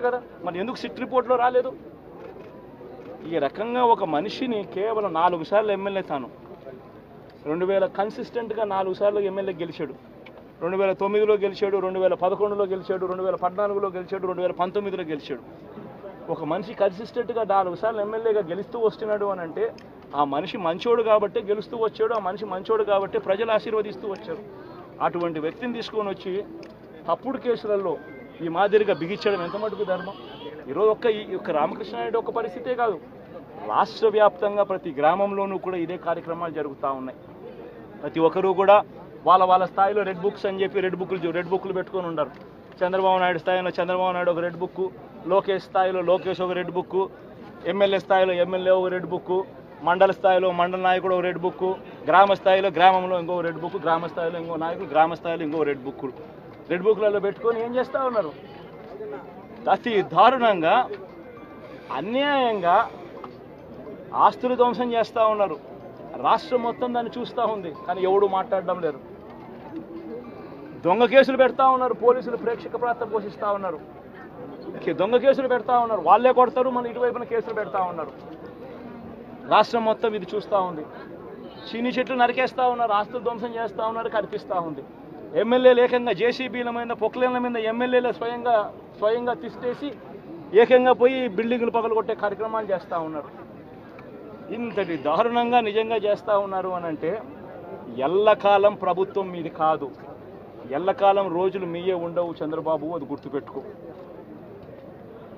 కదా, మరి ఎందుకు సిట్ రిపోర్ట్లో రాలేదు? ఈ రకంగా ఒక మనిషిని కేవలం 4 సార్లు ఎమ్మెల్యే, తాను 2000 కన్సిస్టెంట్గా 4 సార్లు ఎమ్మెల్యే గెలిచాడు. 2009లో గెలిచాడు, 2011లో గెలిచాడు, 2014లో గెలిచాడు, 2019లో గెలిచాడు. ఒక మనిషి కన్సిస్టెంట్గా 4 సార్లు ఎమ్మెల్యేగా గెలుస్తూ వస్తున్నాడు అని అంటే ఆ మనిషి మంచోడు కాబట్టే గెలుస్తూ వచ్చాడు, ఆ మనిషి మంచోడు కాబట్టే ప్రజలు ఆశీర్వదిస్తూ వచ్చారు. అటువంటి వ్యక్తిని తీసుకొని వచ్చి తప్పుడు కేసులలో ఈ మాదిరిగా బిగించడం ఎంత మటుకు ధర్మం? ఈరోజు ఈ రామకృష్ణారెడ్డి ఒక పరిస్థితే కాదు, రాష్ట్ర వ్యాప్తంగా ప్రతి గ్రామంలోనూ కూడా ఇదే కార్యక్రమాలు జరుగుతూ ఉన్నాయి. ప్రతి ఒక్కరూ కూడా వాళ్ళ స్థాయిలో రెడ్ బుక్స్ అని చెప్పి రెడ్ బుక్లు పెట్టుకొని ఉన్నారు. చంద్రబాబు నాయుడు స్థాయిలో చంద్రబాబు నాయుడు ఒక రెడ్ బుక్, లోకేష్ స్థాయిలో లోకేష్ ఒక రెడ్ బుక్, ఎమ్మెల్యే స్థాయిలో ఎమ్మెల్యే ఒక రెడ్ బుక్, మండల స్థాయిలో మండల నాయకుడు ఒక రెడ్ బుక్, గ్రామ స్థాయిలో గ్రామంలో ఇంకో రెడ్ బుక్, గ్రామ స్థాయిలో ఇంకో నాయకుడు, గ్రామ స్థాయిలో ఇంకో రెడ్ బుక్లలో పెట్టుకొని ఏం చేస్తూ ఉన్నారు? అతి దారుణంగా అన్యాయంగా ఆస్తులు ధ్వంసం చేస్తూ ఉన్నారు. రాష్ట్రం మొత్తం దాన్ని చూస్తూ ఉంది, కానీ ఎవడు మాట్లాడడం లేరు. దొంగ కేసులు పెడతా ఉన్నారు, పోలీసులు ప్రేక్షక పాత్ర పోషిస్తూ ఉన్నారు. దొంగ కేసులు పెడతా ఉన్నారు, వాళ్ళే కొడతారు, మన ఇటువైపున కేసులు పెడతా ఉన్నారు. రాష్ట్రం మొత్తం ఇది చూస్తూ ఉంది. చీని చెట్లు నరికేస్తూ ఉన్నారు, ఆస్తులు ధ్వంసం చేస్తూ ఉన్నారు, కనిపిస్తూ ఉంది. ఎమ్మెల్యేలు ఏకంగా జేసీబీల మీద పొక్లేన్ల మీద ఎమ్మెల్యేలు స్వయంగా తిష్టేసి ఏకంగా పోయి బిల్డింగులు పగలగొట్టే కార్యక్రమాలు చేస్తూ ఉన్నారు. ఇంతటి దారుణంగా నిజంగా చేస్తూ ఉన్నారు అని అంటే ఎల్లకాలం ప్రభుత్వం మీది కాదు, ఎల్లకాలం రోజులు మీయే ఉండవు చంద్రబాబు, అది గుర్తుపెట్టుకో.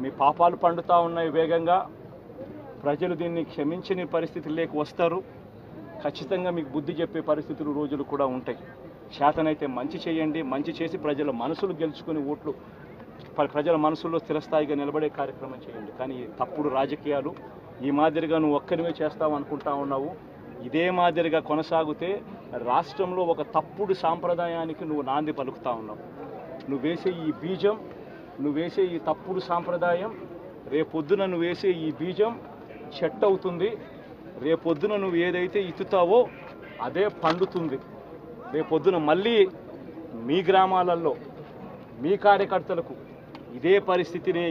మీ పాపాలు పండుతూ ఉన్నాయి వేగంగా. ప్రజలు దీన్ని క్షమించని పరిస్థితుల్లోకి వస్తారు. ఖచ్చితంగా మీకు బుద్ధి చెప్పే పరిస్థితులు రోజులు కూడా ఉంటాయి. శాతనైతే మంచి చేయండి, మంచి చేసి ప్రజల మనసులు గెలుచుకుని ఓట్లు ప్రజల మనసుల్లో స్థిరస్థాయిగా నిలబడే కార్యక్రమం చేయండి. కానీ తప్పుడు రాజకీయాలు ఈ మాదిరిగా నువ్వు ఒక్కరివే చేస్తావు అనుకుంటా ఉన్నావు. ఇదే మాదిరిగా కొనసాగితే రాష్ట్రంలో ఒక తప్పుడు సాంప్రదాయానికి నువ్వు నాంది పలుకుతా ఉన్నావు. నువ్వు వేసే ఈ బీజం, నువ్వు వేసే ఈ తప్పుడు సాంప్రదాయం, రేపొద్దున నువ్వు వేసే ఈ బీజం చెట్టు అవుతుంది. రేపొద్దున నువ్వు ఏదైతే ఇత్తుతావో అదే పండుతుంది. రేపొద్దున మళ్ళీ మీ గ్రామాలలో మీ కార్యకర్తలకు ఇదే పరిస్థితినే